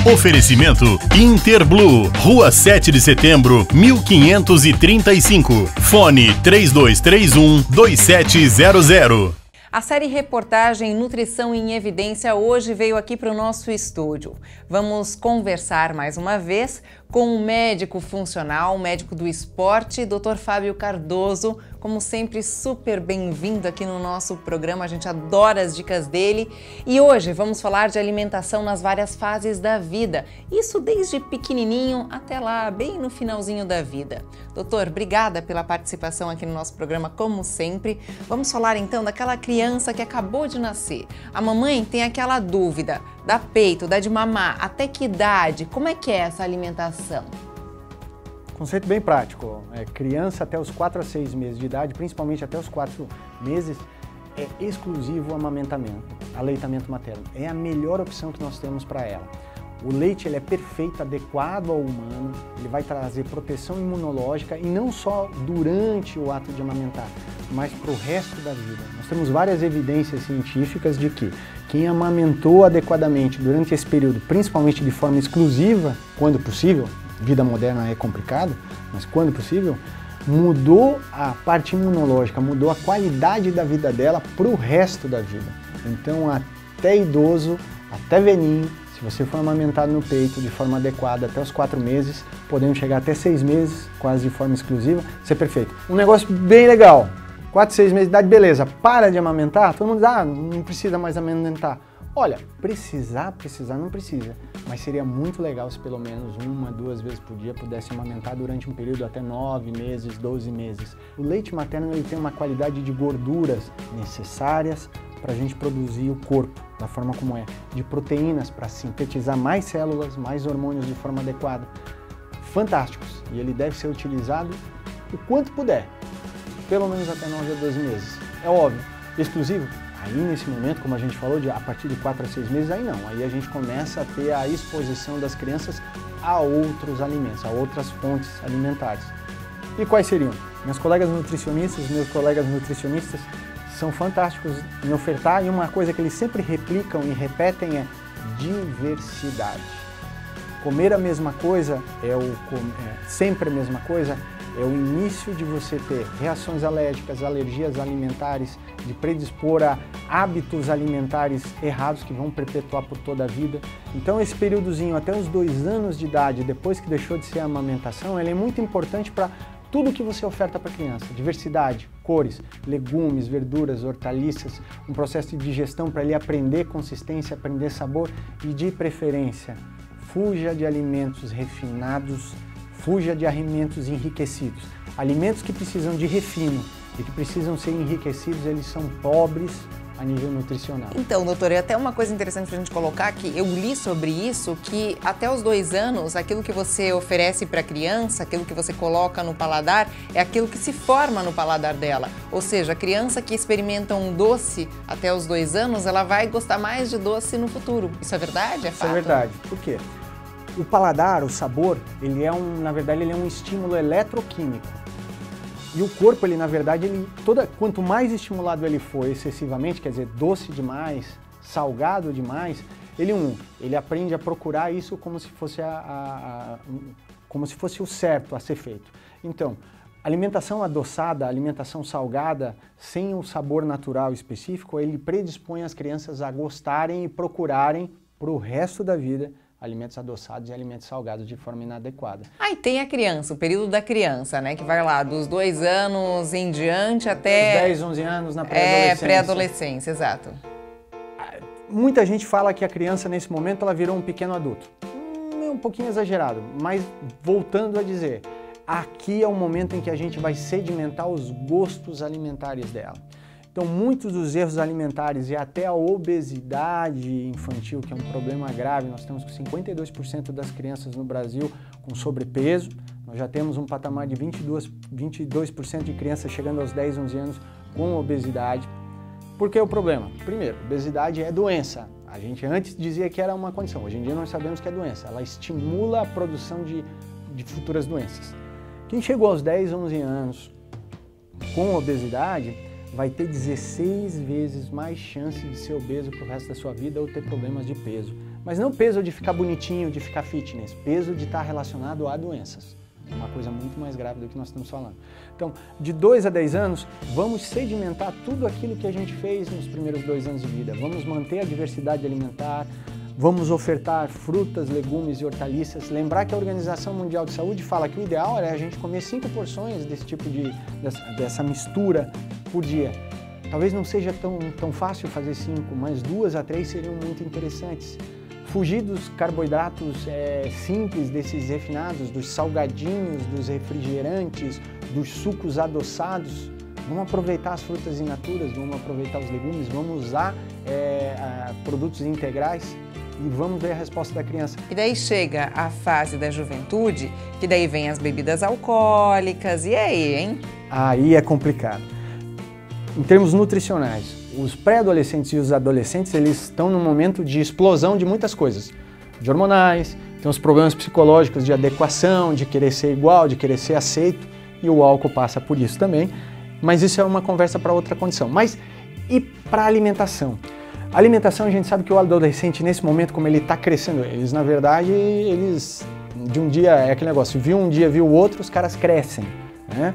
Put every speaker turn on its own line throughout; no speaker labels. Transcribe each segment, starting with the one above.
Oferecimento Interblu, Rua 7 de Setembro, 1535. Fone 3231-2700.
A série reportagem Nutrição em Evidência hoje veio aqui para o nosso estúdio. Vamos conversar mais uma vez com o médico funcional, médico do esporte, Dr. Fábio Cardoso. Como sempre, super bem-vindo aqui no nosso programa, a gente adora as dicas dele. E hoje vamos falar de alimentação nas várias fases da vida, isso desde pequenininho até lá, bem no finalzinho da vida. Doutor, obrigada pela participação aqui no nosso programa, como sempre. Vamos falar então daquela criança que acabou de nascer. A mamãe tem aquela dúvida, dá peito, dá de mamar, até que idade? Como é que é essa alimentação?
Conceito bem prático. Criança até os 4 a 6 meses de idade, principalmente até os 4 meses, é exclusivo o amamentamento, aleitamento materno. É a melhor opção que nós temos para ela. O leite ele é perfeito, adequado ao humano, ele vai trazer proteção imunológica e não só durante o ato de amamentar, mas para o resto da vida. Nós temos várias evidências científicas de que quem amamentou adequadamente durante esse período, principalmente de forma exclusiva, quando possível, vida moderna é complicado, mas quando possível, mudou a parte imunológica, mudou a qualidade da vida dela para o resto da vida. Então, até idoso, até velhinho, se você for amamentado no peito de forma adequada até os 4 meses, podemos chegar até 6 meses, quase de forma exclusiva, ser perfeito. Um negócio bem legal, 4, 6 meses de idade, beleza, para de amamentar, todo mundo diz, não precisa mais amamentar. Olha, precisar não precisa, mas seria muito legal se pelo menos 1, 2 vezes por dia pudesse amamentar durante um período até 9 meses, 12 meses. O leite materno ele tem uma qualidade de gorduras necessárias para a gente produzir o corpo da forma como é, de proteínas para sintetizar mais células, mais hormônios de forma adequada. Fantásticos, e ele deve ser utilizado o quanto puder, pelo menos até 9 a 12 meses. É óbvio, exclusivo? Aí nesse momento, como a gente falou, a partir de 4 a 6 meses, aí não. Aí a gente começa a ter a exposição das crianças a outros alimentos, a outras fontes alimentares. E quais seriam? Meus colegas nutricionistas são fantásticos em ofertar, e uma coisa que eles sempre replicam e repetem é diversidade. Comer a mesma coisa sempre a mesma coisa, é o início de você ter reações alérgicas, alergias alimentares, de predispor a hábitos alimentares errados que vão perpetuar por toda a vida. Então esse períodozinho até os 2 anos de idade, depois que deixou de ser a amamentação, ele é muito importante para tudo que você oferta para a criança. Diversidade, cores, legumes, verduras, hortaliças, um processo de digestão para ele aprender consistência, aprender sabor e de preferência, fuja de alimentos refinados, fuja de alimentos enriquecidos. Alimentos que precisam de refino e que precisam ser enriquecidos, eles são pobres a nível nutricional.
Então, doutor, e até uma coisa interessante para a gente colocar aqui, eu li sobre isso, que até os 2 anos, aquilo que você oferece para a criança, aquilo que você coloca no paladar, é aquilo que se forma no paladar dela. Ou seja, a criança que experimenta um doce até os 2 anos, ela vai gostar mais de doce no futuro. Isso é verdade? É fato?
Isso é verdade. Por quê? O paladar, o sabor, na verdade, ele é um estímulo eletroquímico. E o corpo, na verdade, quanto mais estimulado ele for excessivamente, quer dizer, doce demais, salgado demais, ele aprende a procurar isso como se fosse, como se fosse o certo a ser feito. Então, alimentação adoçada, alimentação salgada, sem o sabor natural específico, ele predispõe as crianças a gostarem e procurarem, para o resto da vida, alimentos adoçados e alimentos salgados de forma inadequada.
Aí tem a criança, o período da criança, né, que vai lá dos 2 anos em diante até...
10, 11 anos na pré-adolescência.
Pré-adolescência, exato.
Muita gente fala que a criança nesse momento ela virou um pequeno adulto. Um pouquinho exagerado, mas voltando a dizer, aqui é o momento em que a gente vai sedimentar os gostos alimentares dela. Então, muitos dos erros alimentares e até a obesidade infantil, que é um problema grave, nós temos 52% das crianças no Brasil com sobrepeso, nós já temos um patamar de 22% de crianças chegando aos 10, 11 anos com obesidade. Por que o problema? Primeiro, obesidade é doença. A gente antes dizia que era uma condição, hoje em dia nós sabemos que é doença. Ela estimula a produção de futuras doenças. Quem chegou aos 10, 11 anos com obesidade vai ter 16 vezes mais chance de ser obeso para o resto da sua vida ou ter problemas de peso. Mas não peso de ficar bonitinho, de ficar fitness, peso de estar relacionado a doenças. É uma coisa muito mais grave do que nós estamos falando. Então, de 2 a 10 anos, vamos sedimentar tudo aquilo que a gente fez nos primeiros 2 anos de vida. Vamos manter a diversidade alimentar, vamos ofertar frutas, legumes e hortaliças. Lembrar que a Organização Mundial de Saúde fala que o ideal é a gente comer 5 porções desse tipo dessa mistura por dia. Talvez não seja tão fácil fazer 5, mas 2 a 3 seriam muito interessantes. Fugir dos carboidratos simples, desses refinados, dos salgadinhos, dos refrigerantes, dos sucos adoçados. Vamos aproveitar as frutas in naturas, vamos aproveitar os legumes, vamos usar produtos integrais e vamos ver a resposta da criança.
E daí chega a fase da juventude, que daí vem as bebidas alcoólicas, e aí, hein?
Aí é complicado. Em termos nutricionais, os pré-adolescentes e os adolescentes, eles estão num momento de explosão de muitas coisas, de hormonais, tem os problemas psicológicos de adequação, de querer ser igual, de querer ser aceito, e o álcool passa por isso também, mas isso é uma conversa para outra condição. Mas e para a alimentação? A alimentação, a gente sabe que o adolescente, nesse momento, como ele está crescendo, eles, na verdade, de um dia, é aquele negócio, viu um dia, viu o outro, os caras crescem, né?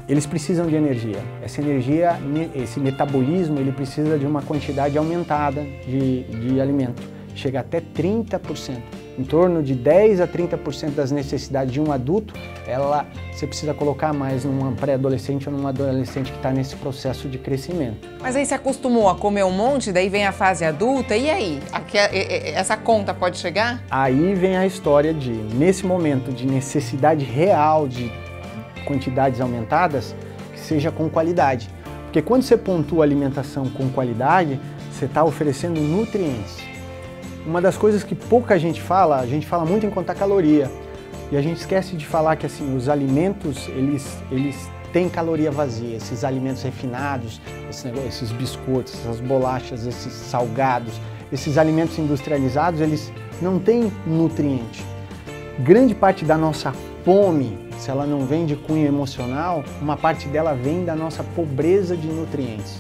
Eles precisam de energia. Essa energia, esse metabolismo, ele precisa de uma quantidade aumentada de alimento. Chega até 30%. Em torno de 10 a 30% das necessidades de um adulto, você precisa colocar mais num pré-adolescente ou num adolescente que está nesse processo de crescimento.
Mas aí se acostumou a comer um monte, daí vem a fase adulta, e aí? Essa conta pode chegar?
Aí vem a história de, nesse momento de necessidade real de quantidades aumentadas, que seja com qualidade. Porque quando você pontua a alimentação com qualidade, você está oferecendo nutrientes. Uma das coisas que pouca gente fala, a gente fala muito em contar caloria, e a gente esquece de falar que assim, os alimentos, eles têm caloria vazia, esses alimentos refinados, esses biscoitos, essas bolachas, esses salgados, esses alimentos industrializados, eles não têm nutriente. Grande parte da nossa fome, se ela não vem de cunho emocional, uma parte dela vem da nossa pobreza de nutrientes.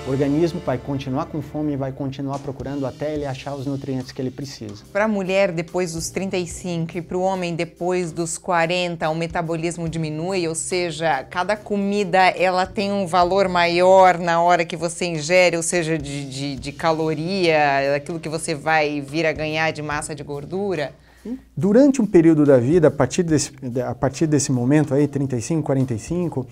O organismo vai continuar com fome e vai continuar procurando até ele achar os nutrientes que ele precisa.
Para a mulher depois dos 35 e para o homem depois dos 40, o metabolismo diminui, ou seja, cada comida ela tem um valor maior na hora que você ingere, ou seja, de caloria, aquilo que você vai vir a ganhar de massa de gordura?
Durante um período da vida, a partir desse momento aí, 35, 45,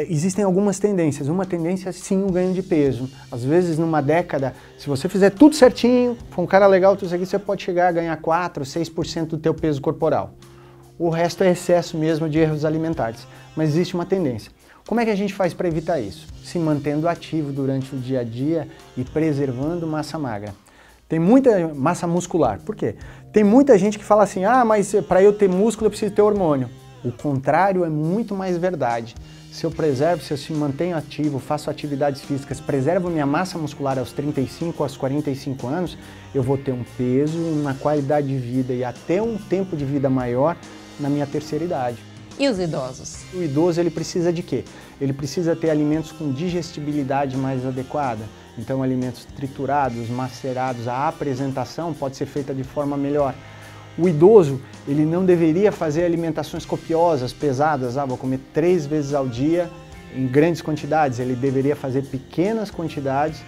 existem algumas tendências. Uma tendência é sim o ganho de peso. Às vezes numa década, se você fizer tudo certinho, for um cara legal, tudo isso aqui, você pode chegar a ganhar 4, 6% do teu peso corporal. O resto é excesso mesmo de erros alimentares. Mas existe uma tendência. Como é que a gente faz para evitar isso? Se mantendo ativo durante o dia a dia e preservando massa magra. Tem muita massa muscular. Por quê? Tem muita gente que fala assim, mas para eu ter músculo eu preciso ter hormônio. O contrário é muito mais verdade. Se eu preservo, se eu me mantenho ativo, faço atividades físicas, preservo minha massa muscular aos 35, aos 45 anos, eu vou ter um peso, uma qualidade de vida e até um tempo de vida maior na minha terceira idade.
E os idosos?
O idoso ele precisa de quê? Ele precisa ter alimentos com digestibilidade mais adequada. Então, alimentos triturados, macerados, a apresentação pode ser feita de forma melhor. O idoso, ele não deveria fazer alimentações copiosas, pesadas, vou comer 3 vezes ao dia em grandes quantidades. Ele deveria fazer pequenas quantidades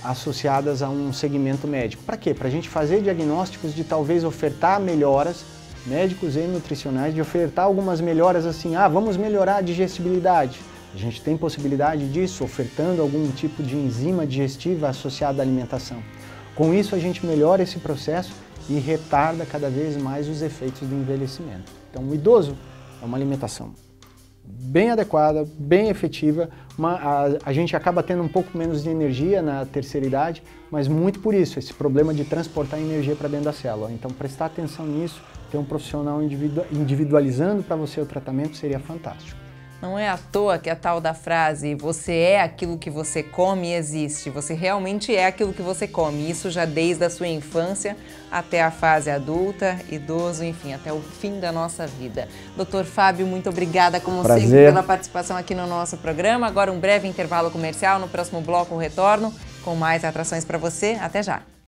associadas a um segmento médico. Para quê? Para a gente fazer diagnósticos de talvez ofertar melhoras médicos e nutricionais, de ofertar algumas melhoras assim, vamos melhorar a digestibilidade. A gente tem possibilidade disso, ofertando algum tipo de enzima digestiva associada à alimentação. Com isso, a gente melhora esse processo e retarda cada vez mais os efeitos do envelhecimento. Então, o idoso é uma alimentação bem adequada, bem efetiva, a gente acaba tendo um pouco menos de energia na terceira idade, mas muito por isso, esse problema de transportar energia para dentro da célula. Então, prestar atenção nisso, ter um profissional individualizando para você o tratamento seria fantástico.
Não é à toa que a tal da frase "você é aquilo que você come" existe. Você realmente é aquilo que você come. Isso já desde a sua infância até a fase adulta, idoso, enfim, até o fim da nossa vida. Dr. Fábio, muito obrigada, como sempre, pela participação aqui no nosso programa. Agora um breve intervalo comercial. No próximo bloco, o retorno com mais atrações para você. Até já!